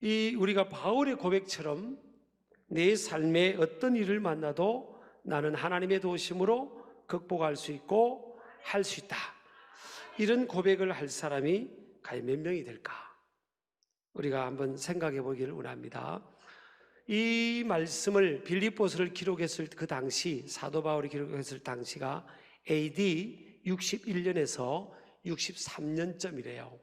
이 우리가 바울의 고백처럼 내 삶에 어떤 일을 만나도 나는 하나님의 도우심으로 극복할 수 있고 할 수 있다, 이런 고백을 할 사람이 과연 몇 명이 될까? 우리가 한번 생각해 보기를 원합니다. 이 말씀을 빌립보서를 기록했을 그 당시, 사도 바울이 기록했을 당시가 AD 61년에서 63년쯤이래요.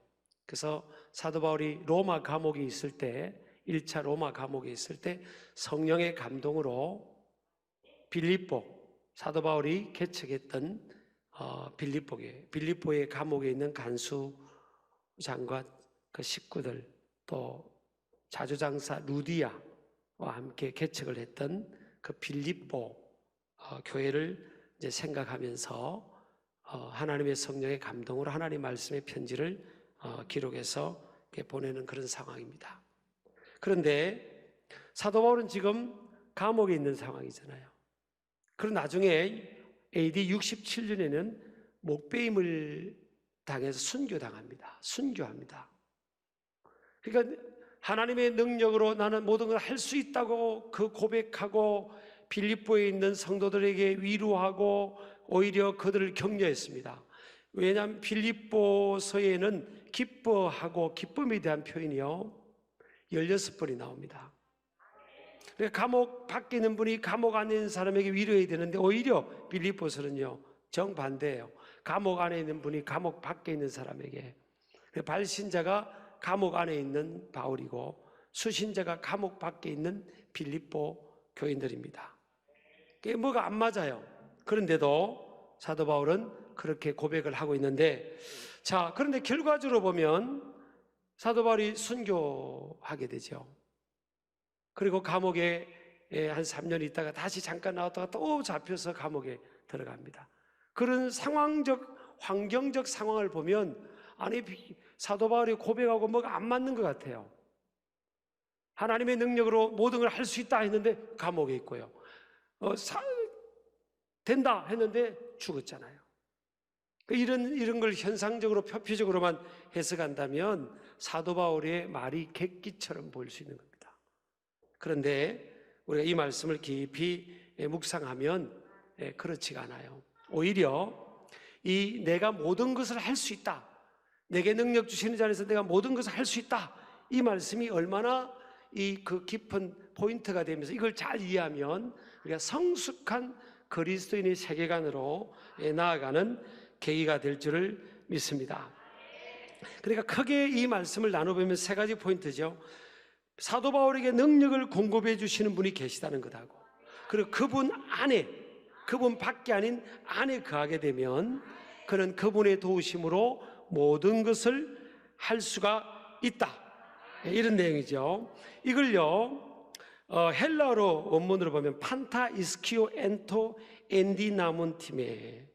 그래서 사도 바울이 로마 감옥에 있을 때, 1차 로마 감옥에 있을 때 성령의 감동으로 사도 바울이 개척했던 빌립보의 감옥에 있는 간수장과 그 식구들, 또 자주장사 루디아와 함께 개척을 했던 그 빌립보 교회를 이제 생각하면서 하나님의 성령의 감동으로 하나님 말씀의 편지를 기록해서 보내는 그런 상황입니다. 그런데 사도 바울은 지금 감옥에 있는 상황이잖아요. 그리고 나중에 AD 67년에는 목배임을 당해서 순교합니다. 그러니까 하나님의 능력으로 나는 모든 걸 할 수 있다고 그 고백하고 빌립보에 있는 성도들에게 위로하고 오히려 그들을 격려했습니다. 왜냐하면 빌립보서에는 기뻐하고 기쁨에 대한 표현이요 16번이 나옵니다. 그러니까 감옥 밖에 있는 분이 감옥 안에 있는 사람에게 위로해야 되는데 오히려 빌립보서는요 정반대예요. 감옥 안에 있는 분이 감옥 밖에 있는 사람에게, 발신자가 감옥 안에 있는 바울이고 수신자가 감옥 밖에 있는 빌립보 교인들입니다. 그게 뭐가 안 맞아요. 그런데도 사도 바울은 그렇게 고백을 하고 있는데, 자, 그런데 결과적으로 보면 사도 바울이 순교하게 되죠. 그리고 감옥에 한 3년 있다가 다시 잠깐 나왔다가 또 잡혀서 감옥에 들어갑니다. 그런 환경적 상황을 보면 아니 사도 바울이 고백하고 뭐가 안 맞는 것 같아요. 하나님의 능력으로 모든 걸 할 수 있다 했는데 감옥에 있고요. 된다 했는데 죽었잖아요. 이런 걸 현상적으로 표피적으로만 해석한다면 사도 바울의 말이 객기처럼 보일 수 있는 겁니다. 그런데 우리가 이 말씀을 깊이 묵상하면 그렇지가 않아요. 오히려 이 내가 모든 것을 할 수 있다, 내게 능력 주시는 자리에서 내가 모든 것을 할 수 있다, 이 말씀이 얼마나 그 깊은 포인트가 되면서 이걸 잘 이해하면 우리가 성숙한 그리스도인의 세계관으로 나아가는 계기가 될 줄을 믿습니다. 그러니까 크게 이 말씀을 나눠보면 세 가지 포인트죠. 사도 바울에게 능력을 공급해 주시는 분이 계시다는 것하고, 그리고 그분 밖에 아닌 안에 거하게 되면 그는 그분의 도우심으로 모든 것을 할 수가 있다, 이런 내용이죠. 이걸요 헬라어로 원문으로 보면 판타 이스키오 엔토 엔디나문티메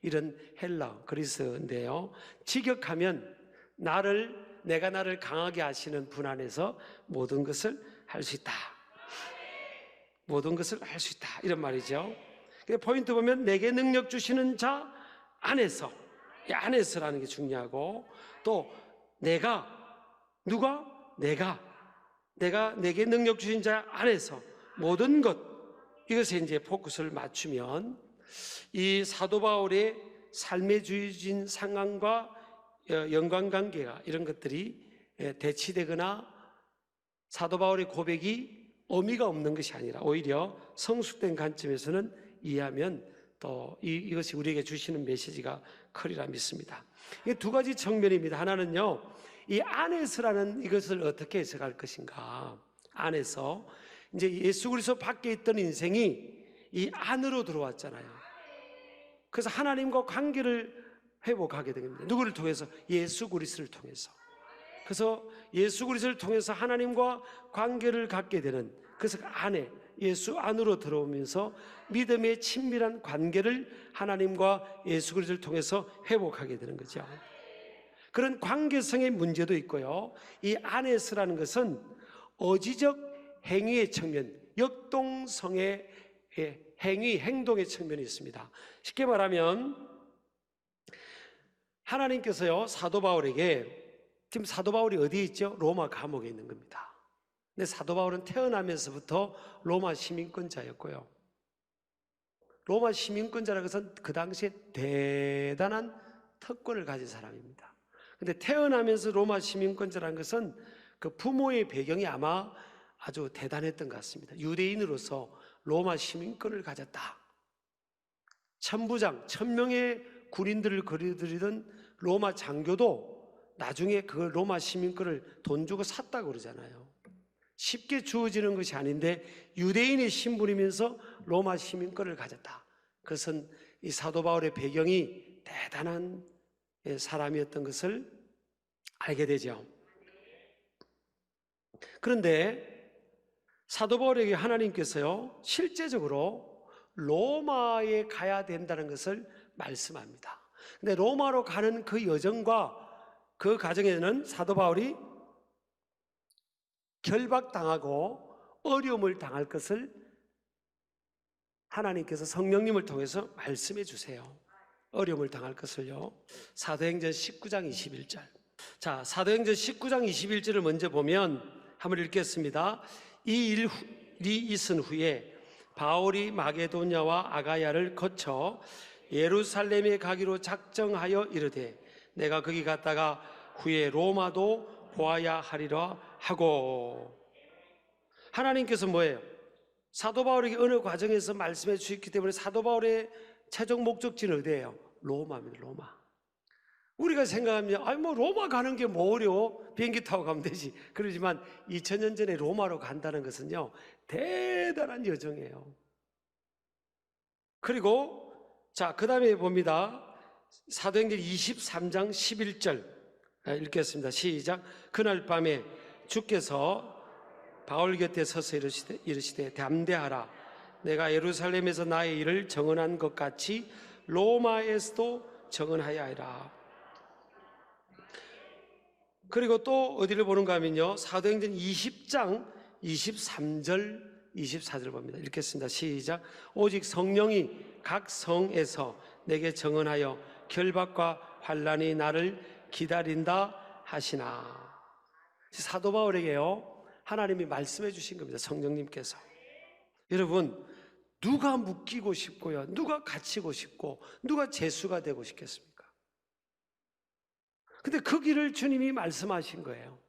이런 헬라어 그리스인데요, 직역하면 내가 나를 강하게 하시는 분 안에서 모든 것을 할 수 있다, 모든 것을 할 수 있다, 이런 말이죠. 포인트 보면 내게 능력 주시는 자 안에서, 이 안에서라는 게 중요하고, 또 내가 내게 능력 주신 자 안에서 모든 것, 이것에 이제 포커스를 맞추면 이 사도 바울의 삶에 주어진 상황과 연관관계가, 이런 것들이 대치되거나 사도 바울의 고백이 의미가 없는 것이 아니라 오히려 성숙된 관점에서는 이해하면 또 이것이 우리에게 주시는 메시지가 크리라 믿습니다. 이게 두 가지 측면입니다. 하나는요, 이 안에서라는 이것을 어떻게 해석할 것인가. 안에서 이제 예수 그리스도 밖에 있던 인생이 이 안으로 들어왔잖아요. 그래서 하나님과 관계를 회복하게 됩니다. 누구를 통해서? 예수 그리스도를 통해서. 그래서 예수 그리스도를 통해서 하나님과 관계를 갖게 되는, 그래서 예수 안으로 들어오면서 믿음의 친밀한 관계를 하나님과 예수 그리스도를 통해서 회복하게 되는 거죠. 그런 관계성의 문제도 있고요, 이 안에서라는 것은 어지적 행위의 측면, 역동성의 행동의 측면이 있습니다. 쉽게 말하면 하나님께서요 사도 바울에게 지금 사도 바울이 어디에 있죠? 로마 감옥에 있는 겁니다. 근데 사도 바울은 태어나면서부터 로마 시민권자였고요. 로마 시민권자라는 것은 그 당시에 대단한 특권을 가진 사람입니다. 근데 태어나면서 로마 시민권자라는 것은 그 부모의 배경이 아마 아주 대단했던 것 같습니다. 유대인으로서 로마 시민권을 가졌다. 천부장, 1000명의 군인들을 거느리던 로마 장교도 나중에 그 로마 시민권을 돈 주고 샀다고 그러잖아요. 쉽게 주어지는 것이 아닌데 유대인의 신분이면서 로마 시민권을 가졌다. 그것은 이 사도 바울의 배경이 대단한 사람이었던 것을 알게 되죠. 그런데 사도 바울에게 하나님께서요, 실제적으로 로마에 가야 된다는 것을 말씀합니다. 근데 로마로 가는 그 여정과 그 과정에는 사도 바울이 결박당하고 어려움을 당할 것을 하나님께서 성령님을 통해서 말씀해 주세요. 어려움을 당할 것을요. 사도행전 19장 21절. 자, 사도행전 19장 21절을 먼저 보면 한번 읽겠습니다. 이 일이 있은 후에 바울이 마게도냐와 아가야를 거쳐 예루살렘에 가기로 작정하여 이르되 내가 거기 갔다가 후에 로마도 보아야 하리라 하고. 하나님께서 뭐예요? 사도 바울에게 어느 과정에서 말씀해 주셨기 때문에 사도 바울의 최종 목적지는 어디예요? 로마입니다. 로마. 우리가 생각하면 뭐 로마 가는 게 뭐 어려워? 비행기 타고 가면 되지. 그러지만 2000년 전에 로마로 간다는 것은요, 대단한 여정이에요. 그리고 자, 그 다음에 봅니다. 사도행전 23장 11절 읽겠습니다. 시작. 그날 밤에 주께서 바울 곁에 서서 이르시되 담대하라. 내가 예루살렘에서 나의 일을 정언한 것 같이 로마에서도 정언하여 하리라. 그리고 또 어디를 보는가 하면요, 사도행전 20장 23절 24절 봅니다. 읽겠습니다. 시작. 오직 성령이 각 성에서 내게 정언하여 결박과 환난이 나를 기다린다 하시나. 사도 바울에게요, 하나님이 말씀해 주신 겁니다. 성령님께서. 여러분, 누가 묶이고 싶고요, 누가 갇히고 싶고 누가 죄수가 되고 싶겠습니까? 근데 그 길을 주님이 말씀하신 거예요.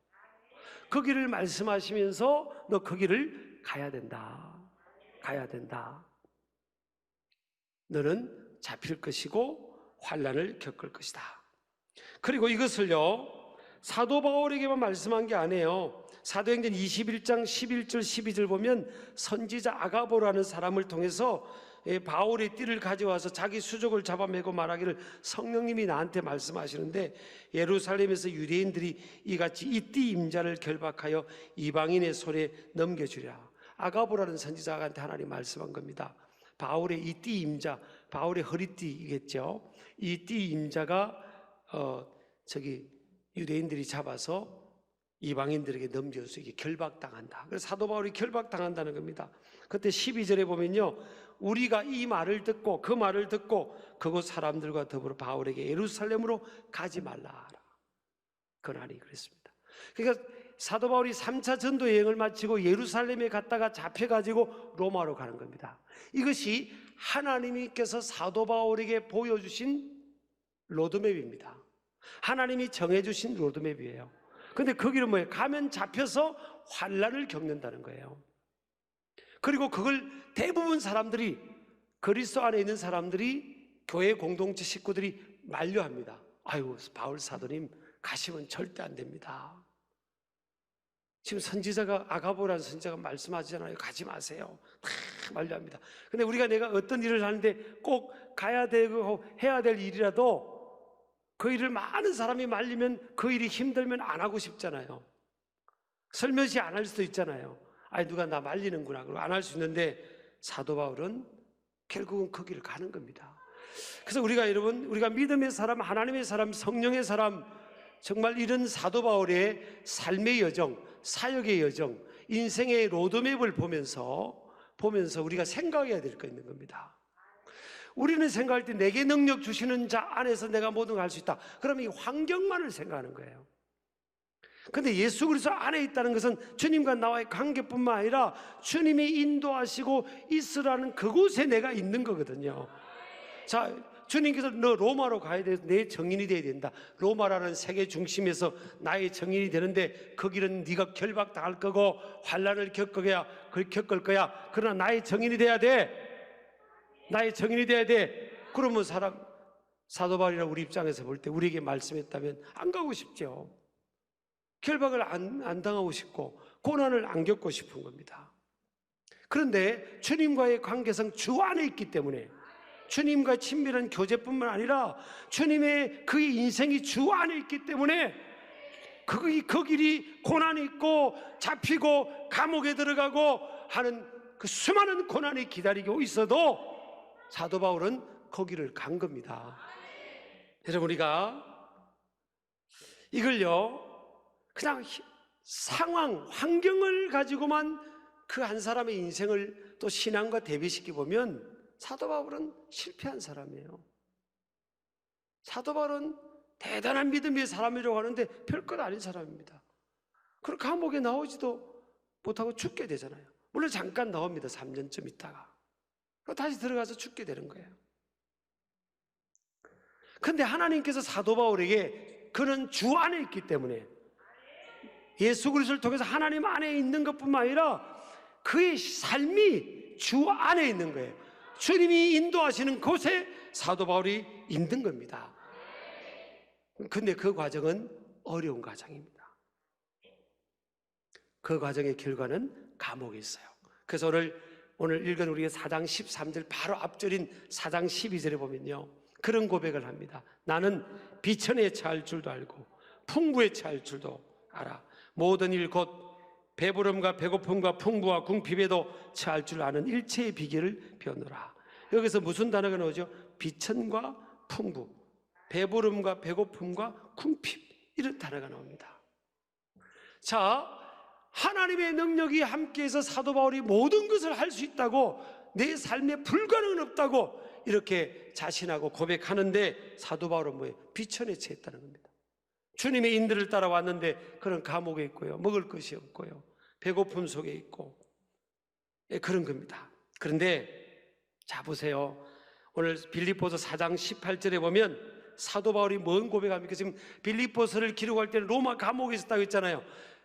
그 길을 말씀하시면서 너 그 길을 가야 된다. 가야 된다. 너는 잡힐 것이고 환난을 겪을 것이다. 그리고 이것을요, 사도 바울에게만 말씀한 게 아니에요. 사도행전 21장 11절 12절 보면 선지자 아가보라는 사람을 통해서 바울의 띠를 가져와서 자기 수족을 잡아매고 말하기를 성령님이 나한테 말씀하시는데 예루살렘에서 유대인들이 이같이 이 띠 임자를 결박하여 이방인의 손에 넘겨주리라. 아가보라는 선지자한테 하나님 말씀한 겁니다. 바울의 이 띠 임자, 바울의 허리띠이겠죠. 이 띠 임자가 유대인들이 잡아서 이방인들에게 넘겨서 이게 결박당한다. 그래서 사도 바울이 결박당한다는 겁니다. 그때 12절에 보면요, 우리가 이 말을 듣고 그 말을 듣고 그곳 사람들과 더불어 바울에게 예루살렘으로 가지 말라. 그러하니 그랬습니다. 그러니까 사도 바울이 3차 전도 여행을 마치고 예루살렘에 갔다가 잡혀가지고 로마로 가는 겁니다. 이것이 하나님께서 사도 바울에게 보여주신 로드맵입니다. 하나님이 정해주신 로드맵이에요. 근데 거기는 뭐예요? 가면 잡혀서 환난을 겪는다는 거예요. 그리고 그걸 대부분 사람들이, 그리스도 안에 있는 사람들이, 교회 공동체 식구들이 만류합니다. 아유, 바울 사도님 가시면 절대 안 됩니다. 지금 선지자가, 아가보라는 선지자가 말씀하잖아요. 가지 마세요. 다 만류합니다. 근데 우리가 내가 어떤 일을 하는데 꼭 가야 되고 해야 될 일이라도 그 일을 많은 사람이 말리면 그 일이 힘들면 안 하고 싶잖아요. 설명시 안 할 수도 있잖아요. 아니, 누가 나 말리는구나. 그리고 안 할 수 있는데 사도 바울은 결국은 그 길을 가는 겁니다. 그래서 우리가 믿음의 사람, 하나님의 사람, 성령의 사람, 정말 이런 사도 바울의 삶의 여정, 사역의 여정, 인생의 로드맵을 보면서 우리가 생각해야 될 거 있는 겁니다. 우리는 생각할 때 내게 능력 주시는 자 안에서 내가 모든 걸 할 수 있다. 그러면 이 환경만을 생각하는 거예요. 근데 예수 그리스도 안에 있다는 것은 주님과 나와의 관계뿐만 아니라 주님이 인도하시고 있으라는 그곳에 내가 있는 거거든요. 자, 주님께서 너 로마로 가야 돼. 내 정인이 돼야 된다. 로마라는 세계 중심에서 나의 정인이 되는데 거기는 네가 결박당할 거고 환난을 겪을 거야. 그러나 나의 정인이 돼야 돼. 나의 정인이 돼야 돼. 그러면 사도 바울이나 우리 입장에서 볼 때 우리에게 말씀했다면 안 가고 싶죠. 결박을 안 당하고 싶고 고난을 안 겪고 싶은 겁니다. 그런데 주님과의 관계성 주 안에 있기 때문에 주님과 친밀한 교제뿐만 아니라 주님의 그의 인생이 주 안에 있기 때문에 그 길이 고난이 있고 잡히고 감옥에 들어가고 하는 그 수많은 고난이 기다리고 있어도 사도 바울은 거기를 간 겁니다. 여러분, 우리가 이걸요 그냥 상황, 환경을 가지고만 그 한 사람의 인생을 또 신앙과 대비시켜 보면 사도 바울은 실패한 사람이에요. 사도 바울은 대단한 믿음의 사람이라고 하는데 별것 아닌 사람입니다. 그럼 감옥에 나오지도 못하고 죽게 되잖아요. 물론 잠깐 나옵니다. 3년쯤 있다가. 다시 들어가서 죽게 되는 거예요. 근데 하나님께서 사도 바울에게 그는 주 안에 있기 때문에 예수 그리스도를 통해서 하나님 안에 있는 것뿐만 아니라 그의 삶이 주 안에 있는 거예요. 주님이 인도하시는 곳에 사도 바울이 있는 겁니다. 근데 그 과정은 어려운 과정입니다. 그 과정의 결과는 감옥에 있어요. 그래서 오늘 읽은 우리의 4장 13절 바로 앞절인 4장 12절에 보면요 그런 고백을 합니다. 나는 비천에 처할 줄도 알고 풍부에 처할 줄도 알아. 모든 일 곧 배부름과 배고픔과 풍부와 궁핍에도 처할 줄 아는 일체의 비결을 배우노라. 여기서 무슨 단어가 나오죠? 비천과 풍부, 배부름과 배고픔과 궁핍, 이런 단어가 나옵니다. 자, 하나님의 능력이 함께해서 사도 바울이 모든 것을 할 수 있다고, 내 삶에 불가능은 없다고 이렇게 자신하고 고백하는데 사도 바울은 뭐예요? 비천에 처했다는 겁니다. 주님의 인도를 따라왔는데 그런 감옥에 있고요, 먹을 것이 없고요, 배고픔 속에 있고, 그런 겁니다. 그런데 자 보세요. 오늘 빌립보서 4장 18절에 보면 사도 바울이 뭔 고백합니까? 지금 빌립보서를 기록할 때는 로마 감옥에 있었다고 했잖아요.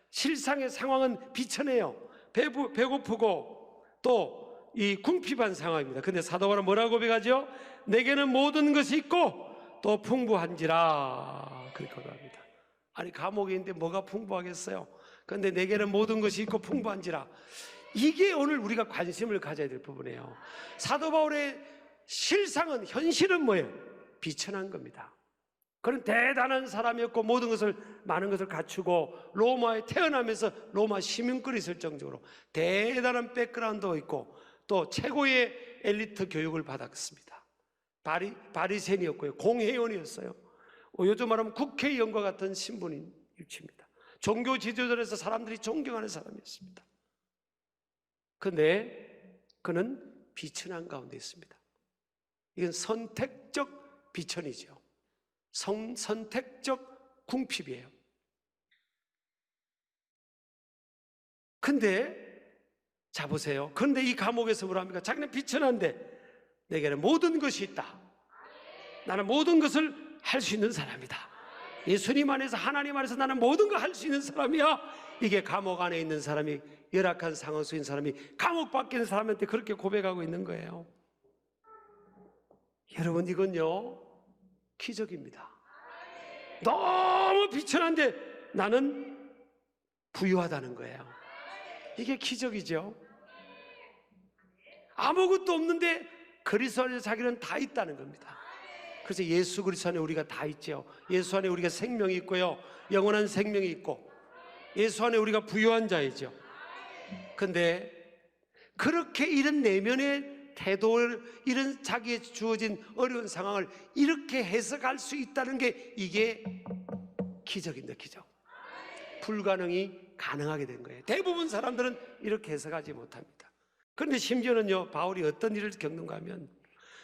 실상의 상황은 비천해요. 배고프고 또 이 궁핍한 상황입니다. 근데 사도 바울은 뭐라고 고백하죠? 내게는 모든 것이 있고 또 풍부한지라, 그렇게 고백합니다. 아니, 감옥에 있는데 뭐가 풍부하겠어요? 그런데 내게는 모든 것이 있고 풍부한지라. 이게 오늘 우리가 관심을 가져야 될 부분이에요. 사도 바울의 실상은, 현실은 뭐예요? 비천한 겁니다. 그런 대단한 사람이었고 모든 것을, 많은 것을 갖추고 로마에 태어나면서 로마 시민권이 있을 정도로 대단한 백그라운드가 있고 또 최고의 엘리트 교육을 받았습니다. 바리새인이었고요, 공회원이었어요. 요즘 말하면 국회의원과 같은 신분인 일치입니다. 종교 지도자로서 사람들이 존경하는 사람이었습니다. 그런데 그는 비천한 가운데 있습니다. 이건 선택적 비천이죠. 선택적 궁핍이에요. 근데 자 보세요. 그런데 이 감옥에서 뭐라 합니까? 자기는 비천한데 내게는 모든 것이 있다. 나는 모든 것을 할 수 있는 사람이다. 예수님 안에서, 하나님 안에서 나는 모든 걸 할 수 있는 사람이야. 이게 감옥 안에 있는 사람이, 열악한 상황 속인 사람이 감옥 밖에 있는 사람한테 그렇게 고백하고 있는 거예요. 여러분, 이건요 기적입니다. 너무 비천한데 나는 부유하다는 거예요. 이게 기적이죠. 아무것도 없는데 그리스도 안에서 자기는 다 있다는 겁니다. 그래서 예수 그리스도 안에 우리가 다 있죠. 예수 안에 우리가 생명이 있고요, 영원한 생명이 있고, 예수 안에 우리가 부유한 자이죠. 그런데 그렇게 이런 내면의 태도를, 이런 자기에 주어진 어려운 상황을 이렇게 해석할 수 있다는 게, 이게 기적입니다. 기적. 불가능이 가능하게 된 거예요. 대부분 사람들은 이렇게 해석하지 못합니다. 그런데 심지어는요, 바울이 어떤 일을 겪는가 하면,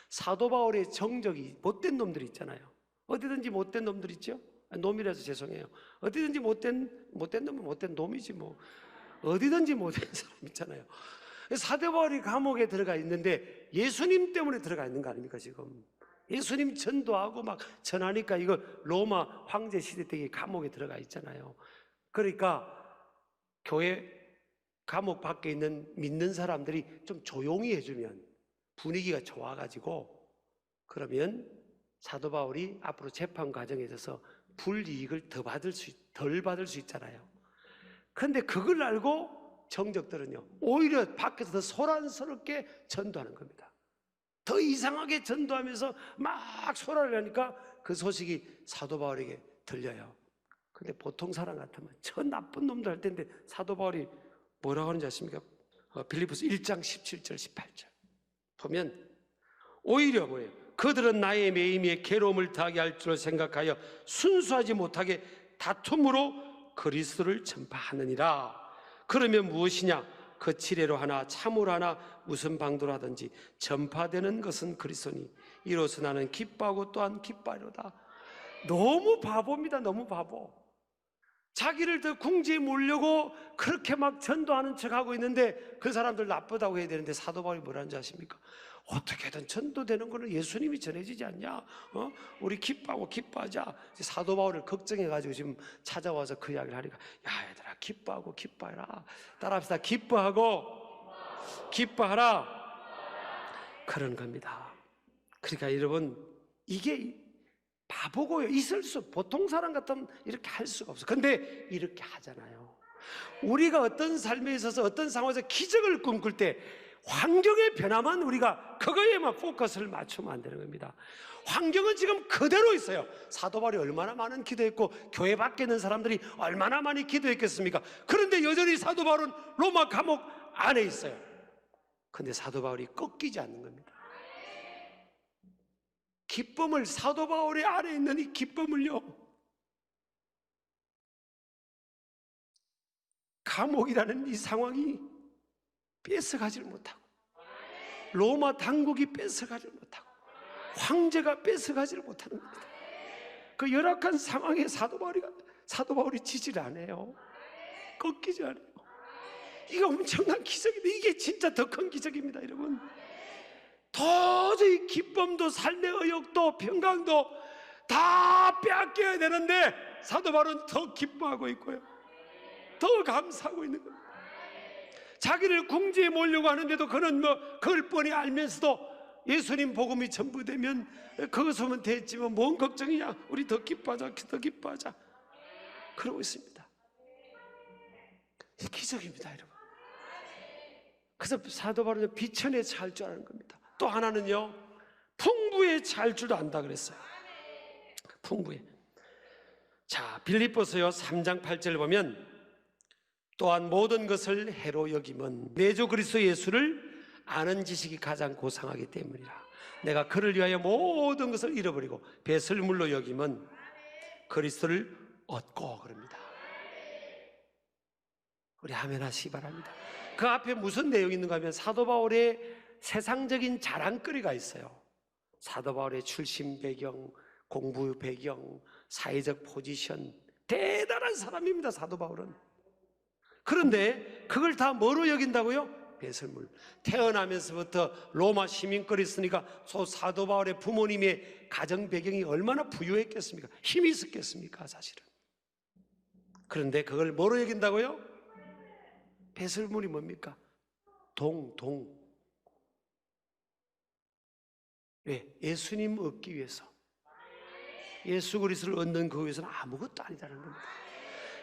사도 바울의 정적이, 못된 놈들 있잖아요. 어디든지 못된 놈들 있죠. 놈이라서 죄송해요. 어디든지 못된 놈은 못된 놈이지 뭐. 어디든지 못된 사람 있잖아요. 사도 바울이 감옥에 들어가 있는데 예수님 때문에 들어가 있는 거 아닙니까 지금? 예수님 전도하고 막 전하니까 이거 로마 황제 시대 때 감옥에 들어가 있잖아요. 그러니까 교회 감옥 밖에 있는 믿는 사람들이 좀 조용히 해주면 분위기가 좋아가지고 그러면 사도 바울이 앞으로 재판 과정에 있어서 불이익을 덜 받을 수 있잖아요. 그런데 그걸 알고 정적들은요 오히려 밖에서 더 소란스럽게 전도하는 겁니다. 더 이상하게 전도하면서 막 소란을 하니까 그 소식이 사도 바울에게 들려요. 근데 보통 사람 같으면 저 나쁜 놈들 할 텐데 사도 바울이 뭐라고 하는지 아십니까? 빌립보서 1장 17절 18절 보면 오히려 뭐예요? 그들은 나의 매임에 괴로움을 당하게 할 줄 생각하여 순수하지 못하게 다툼으로 그리스도를 전파하느니라. 그러면 무엇이냐? 그 지례로 하나 참으로 하나 무슨 방도로 하든지 전파되는 것은 그리스도니 이로써 나는 기뻐하고 또한 기뻐하리로다. 너무 바보입니다. 너무 바보. 자기를 더 궁지에 몰려고 그렇게 막 전도하는 척하고 있는데 그 사람들 나쁘다고 해야 되는데 사도 바울이 뭐라는지 아십니까? 어떻게든 전도되는 거는 예수님이 전해지지 않냐? 우리 기뻐하고 기뻐하자. 사도 바울을 걱정해가지고 지금 찾아와서 그 이야기를 하니까 야 얘들아 기뻐하고 기뻐해라. 따라합시다. 기뻐하고 기뻐하라. 그런 겁니다. 그러니까 여러분 이게 바보고요. 보통 사람 같으면 이렇게 할 수가 없어. 근데 이렇게 하잖아요. 우리가 어떤 삶에 있어서 어떤 상황에서 기적을 꿈꿀 때 환경의 변화만 우리가 그거에만 포커스를 맞추면 안 되는 겁니다. 환경은 지금 그대로 있어요. 사도 바울이 얼마나 많은 기도했고 교회 밖에 있는 사람들이 얼마나 많이 기도했겠습니까? 그런데 여전히 사도 바울은 로마 감옥 안에 있어요. 근데 사도 바울이 꺾이지 않는 겁니다. 기쁨을 사도 바울의 안에 있는 이 기쁨을요 감옥이라는 이 상황이 뺏어가지를 못하고 로마 당국이 뺏어가지를 못하고 황제가 뺏어가지를 못하는 겁니다. 그 열악한 상황에 사도 바울이 지지를 안 해요. 꺾이지 않아요. 이거 엄청난 기적인데 이게 진짜 더 큰 기적입니다. 여러분 도저히 기쁨도 삶의 의욕도 평강도 다 빼앗겨야 되는데 사도 바울은 더 기뻐하고 있고요 더 감사하고 있는 겁니다. 자기를 궁지에 몰려고 하는데도 그는 그걸 뻔히 알면서도 예수님 복음이 전부되면 그것으면 됐지만 뭔 걱정이냐, 우리 더 기뻐하자 더 기뻐하자 그러고 있습니다. 기적입니다 여러분. 그래서 사도 바울은 비천에 잘 줄 아는 겁니다. 또 하나는요 풍부에 잘 줄도 안다 그랬어요. 풍부에. 자 빌립보서요 3장 8절 보면 또한 모든 것을 해로 여김은 내 주 그리스도 예수를 아는 지식이 가장 고상하기 때문이라. 내가 그를 위하여 모든 것을 잃어버리고 배설물로 여김은 그리스도를 얻고 그럽니다. 우리 아멘 하시기 바랍니다. 그 앞에 무슨 내용이 있는가 하면 사도 바울의 세상적인 자랑거리가 있어요. 사도 바울의 출신 배경, 공부 배경, 사회적 포지션, 대단한 사람입니다 사도 바울은. 그런데 그걸 다 뭐로 여긴다고요? 배설물. 태어나면서부터 로마 시민권이 있으니까 사도 바울의 부모님의 가정 배경이 얼마나 부유했겠습니까? 힘이 있었겠습니까 사실은. 그런데 그걸 뭐로 여긴다고요? 배설물이 뭡니까? 동. 왜? 예수님 얻기 위해서, 예수 그리스도를 얻는 그 위해서는 아무것도 아니다는 겁니다.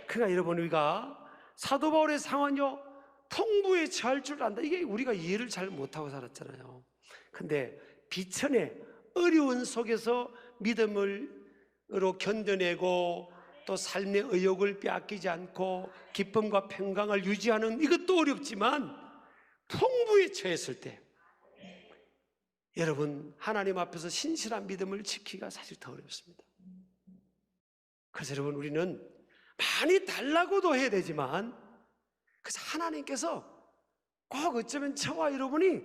그러니까 여러분 우리가 사도 바울의 상황이요 풍부에 처할 줄 안다. 이게 우리가 이해를 잘 못하고 살았잖아요. 근데 비천의 어려운 속에서 믿음으로 견뎌내고 또 삶의 의욕을 빼앗기지 않고 기쁨과 평강을 유지하는 이것도 어렵지만 풍부에 처했을 때 여러분 하나님 앞에서 신실한 믿음을 지키기가 사실 더 어렵습니다. 그래서 여러분 우리는 많이 달라고도 해야 되지만 그래서 하나님께서 꼭 어쩌면 저와 여러분이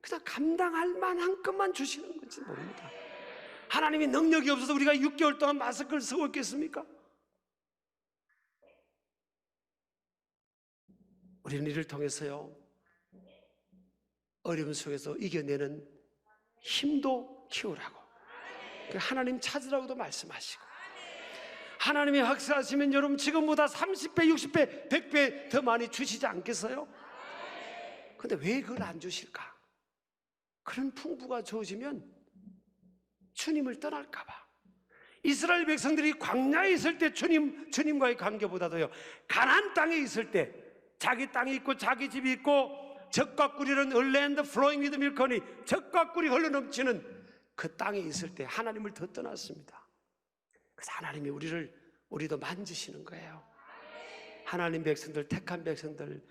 그냥 감당할 만한 것만 주시는 건지 모릅니다. 하나님이 능력이 없어서 우리가 6개월 동안 마스크를 쓰고 있겠습니까? 우리는 이를 통해서요, 어려움 속에서 이겨내는 힘도 키우라고, 하나님 찾으라고도 말씀하시고, 하나님이 확실하시면 여러분 지금보다 30배, 60배, 100배 더 많이 주시지 않겠어요? 근데 왜 그걸 안 주실까? 그런 풍부가 주어지면 주님을 떠날까 봐. 이스라엘 백성들이 광야에 있을 때 주님과의 관계보다도요, 가나안 땅에 있을 때 자기 땅이 있고 자기 집이 있고 젖과 꿀이는 얼랜드 플로잉 위드 밀커니, 젖과 꿀이 흘러넘치는 그 땅에 있을 때 하나님을 더 떠났습니다. 그래서 하나님이 우리도 만지시는 거예요. 하나님 백성들, 택한 백성들,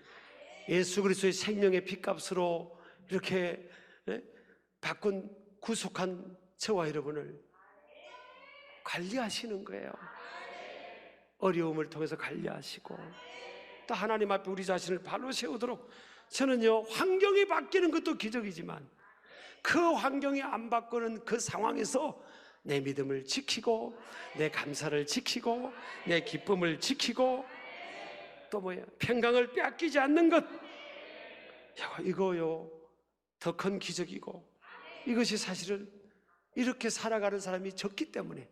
예수 그리스도의 생명의 핏값으로 이렇게 바꾼 구속한 저와 여러분을 관리하시는 거예요. 어려움을 통해서 관리하시고, 또 하나님 앞에 우리 자신을 바로 세우도록. 저는요, 환경이 바뀌는 것도 기적이지만 그 환경이 안 바꾸는 그 상황에서 내 믿음을 지키고, 내 감사를 지키고, 내 기쁨을 지키고, 또 평강을 빼앗기지 않는 것, 이거요 더 큰 기적이고, 이것이 사실은 이렇게 살아가는 사람이 적기 때문에,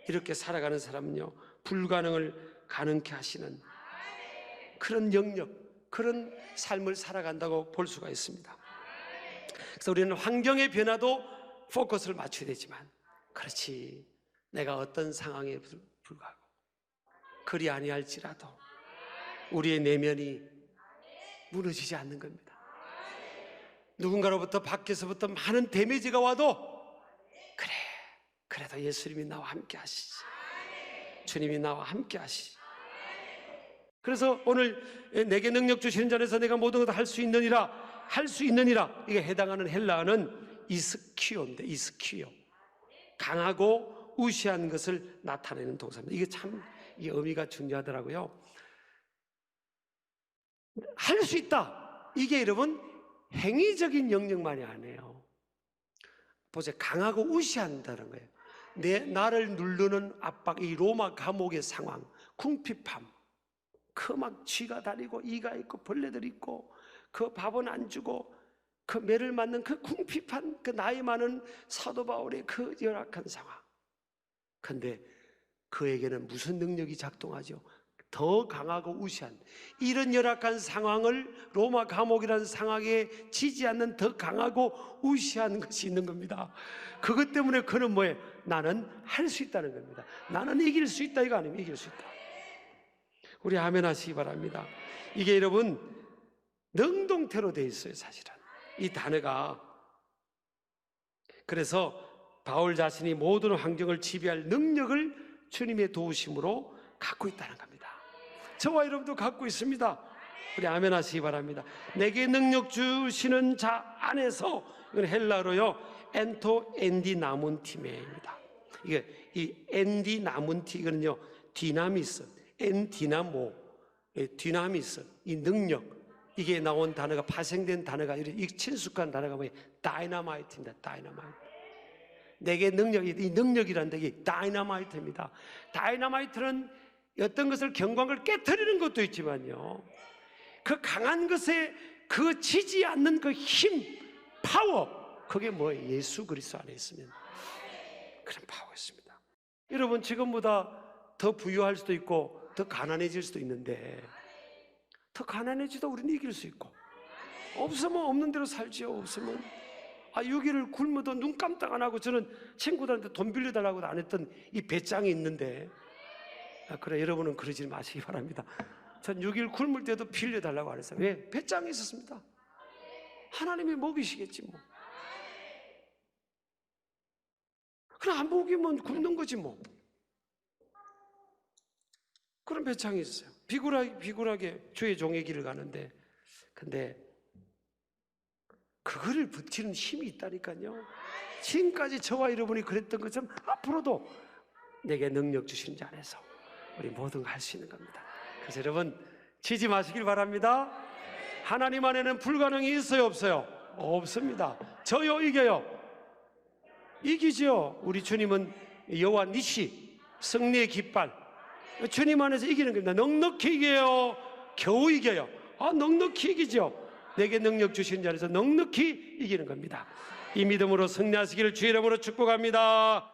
이렇게 살아가는 사람은요 불가능을 가능케 하시는 그런 영역, 그런 삶을 살아간다고 볼 수가 있습니다. 그래서 우리는 환경의 변화도 포커스를 맞춰야 되지만, 그렇지, 내가 어떤 상황에 불구하고 그리 아니할지라도 우리의 내면이 무너지지 않는 겁니다. 누군가로부터 밖에서부터 많은 데미지가 와도, 그래도 예수님이 나와 함께 하시지, 주님이 나와 함께 하시지. 그래서 오늘 내게 능력 주시는 자에서 내가 모든 것을 할 수 있느니라, 이게 해당하는 헬라어는 이스키오인데, 이스키오, 강하고 우시한 것을 나타내는 동사입니다. 이게 참 이 의미가 중요하더라고요. 할 수 있다, 이게 여러분 행위적인 영역만이 아니에요. 보세요, 강하고 우시한다는 거예요. 나를 누르는 압박, 이 로마 감옥의 상황, 궁핍함, 그 막 쥐가 다니고 이가 있고 벌레들 있고, 그 밥은 안 주고 그 매를 맞는 그 궁핍한, 그 나이 많은 사도 바울의 그 열악한 상황. 근데 그에게는 무슨 능력이 작동하죠? 더 강하고 우시한, 이런 열악한 상황을, 로마 감옥이라는 상황에 지지 않는 더 강하고 우시한 것이 있는 겁니다. 그것 때문에 그는 뭐예요? 나는 할 수 있다는 겁니다. 나는 이길 수 있다, 이거 아니면 이길 수 있다. 우리 아멘 하시기 바랍니다. 이게 여러분 능동태로 되어 있어요, 사실은 이 단어가. 그래서 바울 자신이 모든 환경을 지배할 능력을 주님의 도우심으로 갖고 있다는 겁니다. 저와 여러분도 갖고 있습니다. 우리 아멘 하시기 바랍니다. 내게 능력 주시는 자 안에서, 이건 헬라어로요 엔토 엔디나몬티메입니다. 이게 이 엔디나몬티, 이거는요 디나미스, 엔디나모, 디나미스, 이 능력, 이게 나온 단어가, 파생된 단어가, 이 친숙한 단어가 뭐예요? 다이너마이트입니다. 다이너마이트. 내게 능력이, 이 능력이라는 게 다이너마이트입니다. 다이너마이트는 어떤 것을, 경광을 깨트리는 것도 있지만요, 그 강한 것에 그 지지 않는 그 힘, 파워, 그게 뭐예요? 예수 그리스도 안에 있으면 그런 파워가 있습니다. 여러분 지금보다 더 부유할 수도 있고 더 가난해질 수도 있는데, 더 가난해지도 우리는 이길 수 있고, 없으면 없는 대로 살지요. 없으면 6일을 굶어도 눈 깜짝 안 하고, 저는 친구들한테 돈 빌려달라고도 안 했던 이 배짱이 있는데, 그래, 여러분은 그러지 마시기 바랍니다. 전 6일 굶을 때도 빌려달라고 안 했어요. 왜? 배짱이 있었습니다. 하나님이 먹이시겠지 뭐. 그럼 안 먹이면 굶는 거지 뭐. 그런 배짱이 있어요. 비굴하게 주의 종의 길을 가는데, 근데 그거를 버티는 힘이 있다니까요. 지금까지 저와 여러분이 그랬던 것처럼 앞으로도 내게 능력 주시는 자 안에서 우리 모든 걸 할 수 있는 겁니다. 그래서 여러분 지지 마시길 바랍니다. 하나님 안에는 불가능이 있어요, 없어요? 없습니다. 저요 이겨요. 이기죠. 우리 주님은 여호와 니시, 승리의 깃발. 주님 안에서 이기는 겁니다. 넉넉히 이겨요. 겨우 이겨요. 넉넉히 이기죠. 내게 능력 주신 자 안에서 넉넉히 이기는 겁니다. 이 믿음으로 승리하시기를 주의 이름으로 축복합니다.